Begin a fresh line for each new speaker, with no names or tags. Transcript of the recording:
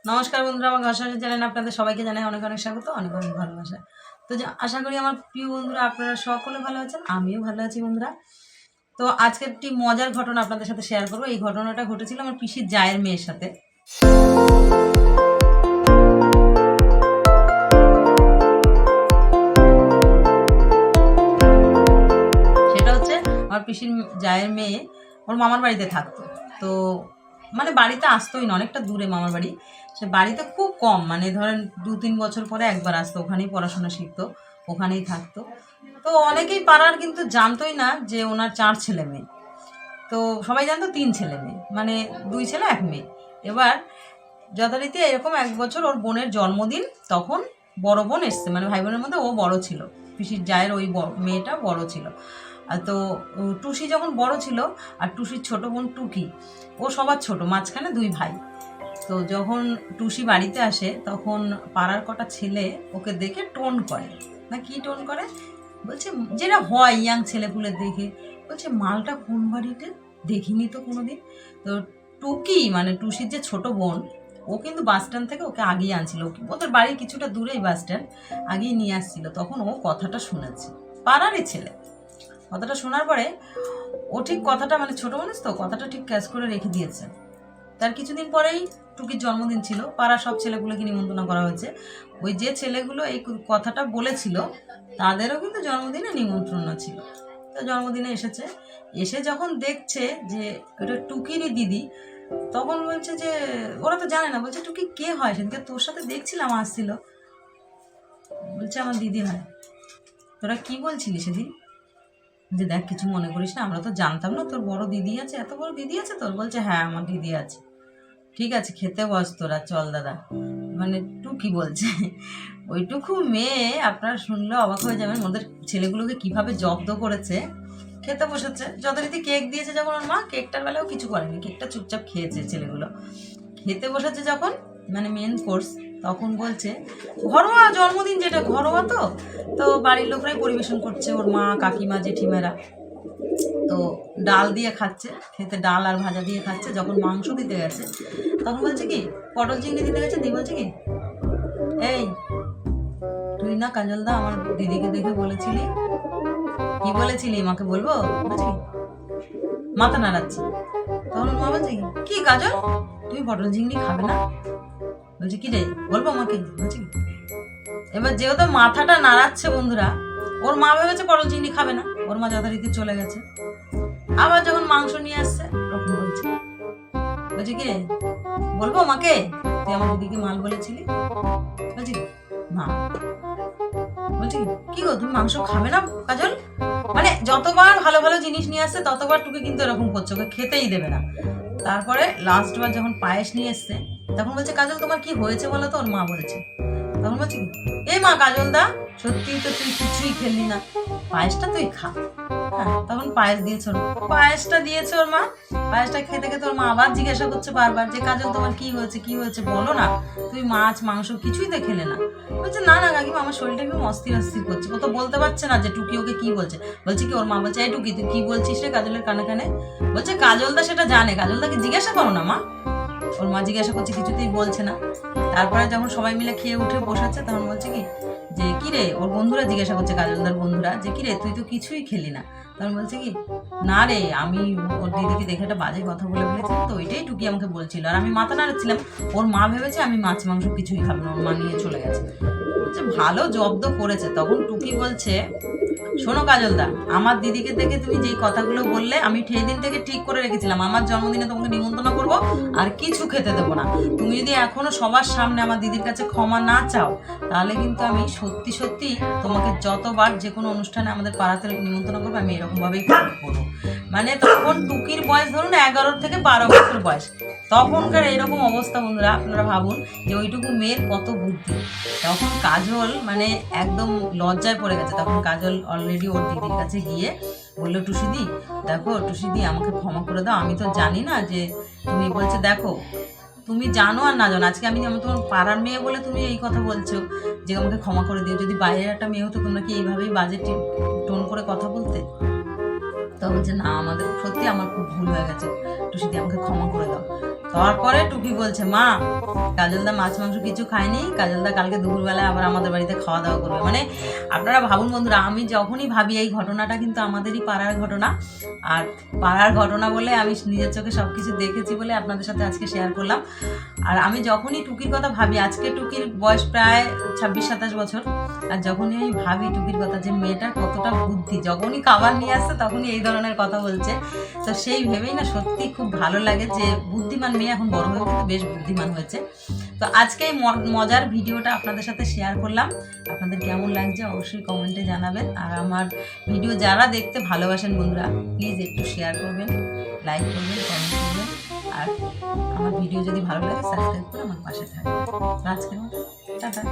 নমস্কার বন্ধুরা, আমার ঘর সংসার চ্যানেলে আপনাদের সবাইকে জানাই অনেক অনেক স্বাগত, অনেক অনেক ভালোবাসা। তো আশা করি আমার প্রিয় বন্ধুরা আপনারা সকলে ভালো আছেন, আমিও ভালো আছি বন্ধুরা। তো আজকে একটি মজার ঘটনা আপনাদের সাথে শেয়ার করবো। এই ঘটনাটা ঘটেছিল আমার পিসির জায়ের মেয়ের সাথে। সেটা হচ্ছে আমার পিসির জায়ের মেয়ে ওর মামার বাড়িতে থাকতো। তো মানে বাড়িতে আসতোই না, অনেকটা দূরে মামার বাড়ি। সে বাড়িতে খুব কম, মানে ধরেন 2-3 বছর পরে একবার আসতো, ওখানেই পড়াশোনা শিখতো, ওখানেই থাকতো। তো অনেকেই পাড়ার কিন্তু জানতোই না যে ওনার 4 ছেলে মেয়ে। তো সবাই জানতো 3 ছেলে মেয়ে, মানে 2 ছেলে 1 মেয়ে। এবার যথারীতি এরকম এক বছর ওর বোনের জন্মদিন, তখন বড় বোন এসছে, মানে ভাই বোনের মধ্যে ও বড় ছিল, পিসির জায়ের ওই মেয়েটা বড় ছিল। আর তো টুসি যখন বড় ছিল, আর টুসির ছোট বোন টুকি, ও সবার ছোট, মাঝখানে 2 ভাই। তো যখন টুসি বাড়িতে আসে তখন পাড়ার কটা ছেলে ওকে দেখে টোন করে, না কি টোন করে, বলছে যেটা হয় ইয়াং ছেলেপুলে দেখে, বলছে মালটা কোন বাড়িতে, দেখিনি তো কোনোদিন। তো টুকি মানে টুসির যে ছোট বোন, ও কিন্তু বাস স্ট্যান্ড থেকে ওকে আগিয়ে আনছিল, ওদের বাড়ির কিছুটা দূরেই বাস স্ট্যান্ড, আগিয়ে নিয়ে আসছিল। তখন ও কথাটা শুনেছে, পাড়ারই ছেলে। কথাটা শোনার পরে ও ঠিক কথাটা, মানে ছোট মানুষ তো, কথাটা ঠিক ক্যাচ করে রেখে দিয়েছে। তার কিছুদিন পরেই টুকির জন্মদিন ছিল, পাড়ার সব ছেলেগুলোকে নিমন্ত্রণ করা হয়েছে। ওই যে ছেলেগুলো এই কথাটা বলেছিল তাদেরও কিন্তু জন্মদিনে নিমন্ত্রণ ছিল। তো জন্মদিনে এসেছে, এসে যখন দেখছে যে ওটা টুকিরই দিদি, তখন বলছে যে ওরা তো জানে না, বলছে টুকি কে হয়, সেদিকে তোর সাথে দেখছিলাম আসছিল। বলছে আমার দিদি হয়। তোরা কি বলছিলি সেদিন? যে দেখ কিছু মনে করিস না, আমরা তো জানতাম না তোর বড় দিদি আছে, এত বড় দিদি আছে তোর। বলছে হ্যাঁ আমার দিদি আছে। ঠিক আছে খেতে বস তোরা, চল দাদা। মানে টুকি বলছে। ওইটুকু মেয়ে আপনারা শুনলে অবাক হয়ে যাবেন, ওদের ছেলেগুলোকে কিভাবে জব্দ করেছে। খেতে বসেছে, যথারীতি কেক দিয়েছে যখন ওর মা, কেকটার বেলাও কিছু করেনি, কেকটা চুপচাপ খেয়েছে ছেলেগুলো। খেতে বসেছে যখন, মানে মেন কোর্স, তখন বলছে ঘরোয়া জন্মদিন, যেটা ঘরোয়া, তো তো বাড়ির লোকরাই পরিবেশন করছে, ওর মা কাকিমা জেঠিমারা। তো ডাল দিয়ে খাচ্ছে, খেতে ডাল আর ভাজা দিয়ে খাচ্ছে। যখন মাংস দিতে গেছে তখন বলছে কি, পটল চিংড়ি দিতে গেছে, দিয়ে বলছে কি, এই তুই না কাজলদা আমার দিদিকে দেখে বলেছিলি, কি বলেছিলি মাকে বলবো, বলছি মাথা নাড়াচ্ছে। তখন মা বলছে কি কাজল, তুমি পটল চিংড়ি খাবে না? বলছে কি রে বলবো মাকে, বলছি এবার যেহেতু মাথাটা নাড়াচ্ছে বন্ধুরা, ওর মা ভেবেছে পটল চিংড়ি খাবে না, ওর মা যথারীতি চলে গেছে। আবার যখন মাংস নিয়ে আসছে তখন বলছে, বলছে কি রে বলবো মাকে তুই আমার দিদিকে মাল বলেছিলি? বলছি না। বলছি কি গো তুমি মাংস খাবে না কাজল? মানে যতবার ভালো ভালো জিনিস নিয়ে আসছে ততবার টুকে কিন্তু এরকম করছে, ওকে খেতেই দেবে না। তারপরে লাস্ট বার যখন পায়েস নিয়ে এসছে তখন বলছে কাজল তোমার কি হয়েছে বলো তো, ওর মা বলছে। তখন বলছি এই মা কাজল দা, সত্যি তো তুই কিছুই খেললি না, পায়েসটা তুই খা। হ্যাঁ, তখন পায়েস দিয়েছে, পায়েসটা দিয়েছে ওর মা। পায়েসটা খেতে খেতে ওর মা আবার জিজ্ঞাসা করছে বারবার যে কাজল তোমার কি হয়েছে, কি হয়েছে বলো না, তুমি মাছ মাংস কিছুই তো খেলে না। বলছে না না কাকিমা আমার শরীরটা একটু অস্থির অস্থির করছে। ও তো বলতে পারছে না যে টুকি ওকে কি বলছে। বলছে কি, ওর মা বলছে এই টুকি তুই কি বলছিস রে কাজলের কানে কানে? বলছে কাজলদা সেটা জানে, কাজলদাকে জিজ্ঞাসা করো না মা। ওর মা জিজ্ঞাসা করছে, কিছুতেই বলছে না। তারপরে যখন সবাই মিলে খেয়ে উঠে বসাচ্ছে তখন বলছে কি যে কিরে, ওর বন্ধুরা জিজ্ঞাসা করছে, কাজলদার বন্ধুরা, যে কিরে তুই তো কিছুই খেলি না। তখন বলছে কি না রে, আমি ওর দিদিকে দেখে একটা বাজে কথা বলে ফেলেছিলাম, তো ওইটাই টুকি আমাকে বলছিল, আর আমি মাথা নাড়াচ্ছিলাম। ওর মা ভেবেছে আমি মাছ মাংস কিছুই খাবো না, ওর মা নিয়ে চলে গেছে। বলছে ভালো জব্দ করেছে। তখন টুকি বলছে শোনো কাজলদা, আমার দিদিকে দেখে তুমি যেই কথাগুলো বললে, আমি সেই দিন থেকে ঠিক করে রেখেছিলাম আমার জন্মদিনে তোমাকে নিমন্ত্রণ করব, আর কিছু খেতে দেবো না। তুমি যদি এখনো সবার সামনে আমার দিদির কাছে ক্ষমা না চাও, তাহলে কিন্তু আমি সত্যি সত্যি তোমাকে যতবার যে কোনো অনুষ্ঠানে আমাদের পাড়াতে নিমন্ত্রণ করবো, আমি এরকমভাবেই করবো। মানে তখন টুকির বয়স ধরুন 11 থেকে 12 বছর বয়স। তখনকার এরকম অবস্থা বন্ধুরা, আপনারা ভাবুন যে ওইটুকু মেয়ের কত বুদ্ধি। তখন কাজল মানে একদম লজ্জায় পড়ে গেছে। তখন কাজল অলরেডি ওর দিদির কাছে গিয়ে বললো, টুসিদি দেখো, টুসিদি আমাকে ক্ষমা করে দাও, আমি তো জানি না যে তুমি, বলছে দেখো তুমি জানো আর না জানো, আজকে আমি যেমন তোমার পাড়ার মেয়ে বলে তুমি এই কথা বলছো যে আমাকে ক্ষমা করে দিও, যদি বাইরের একটা মেয়ে হতো তোমরা কি এইভাবেই বাজে টোন করে কথা বলতে? তো বলছে না আমাদের সত্যি আমার খুব ভুল হয়ে গেছে, টুসিদি আমাকে ক্ষমা করে দাও। তারপরে টুকি বলছে, মা কাজলদা মাছ মাংস কিছু খায়নি, কাজলদা কালকে দুপুরবেলায় আবার আমাদের বাড়িতে খাওয়া দাওয়া করবে। মানে আপনারা ভাবুন বন্ধুরা, আমি যখনই ভাবি এই ঘটনাটা কিন্তু আমাদেরই পাড়ার ঘটনা, আর পাড়ার ঘটনা বলে আমি নিজের চোখে সব কিছু দেখেছি বলে আপনাদের সাথে আজকে শেয়ার করলাম। আর আমি যখনই টুকির কথা ভাবি, আজকে টুকির বয়স প্রায় 26-27 বছর, আর যখনই আমি ভাবি টুকির কথা যে মেয়েটার কতটা বুদ্ধি, যখনই খাবার নিয়ে আসছে তখনই এই ধরনের কথা বলছে, তো সেই ভেবেই না সত্যি খুব ভালো লাগে যে বুদ্ধিমান মেয়ে এখন বড় হয়ে কিন্তু বেশ বুদ্ধিমান হয়েছে। তো আজকে এই মজার ভিডিওটা আপনাদের সাথে শেয়ার করলাম। আপনাদের কেমন লাগছে অবশ্যই কমেন্টে জানাবেন। আর আমার ভিডিও যারা দেখতে ভালোবাসেন বন্ধুরা, প্লিজ একটু শেয়ার করবেন, লাইক করবেন, কমেন্ট করবেন। আর আমার ভিডিও যদি ভালো লাগে সাবস্ক্রাইব করে আমার পাশে থাকবেন। তো আজকের মতো টাটা।